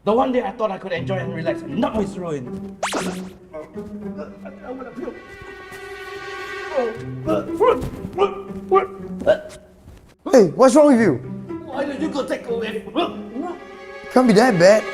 The one day I thought I could enjoy and relax, now it's ruined. Hey, what's wrong with you? Why did you go take away? Can't be that bad.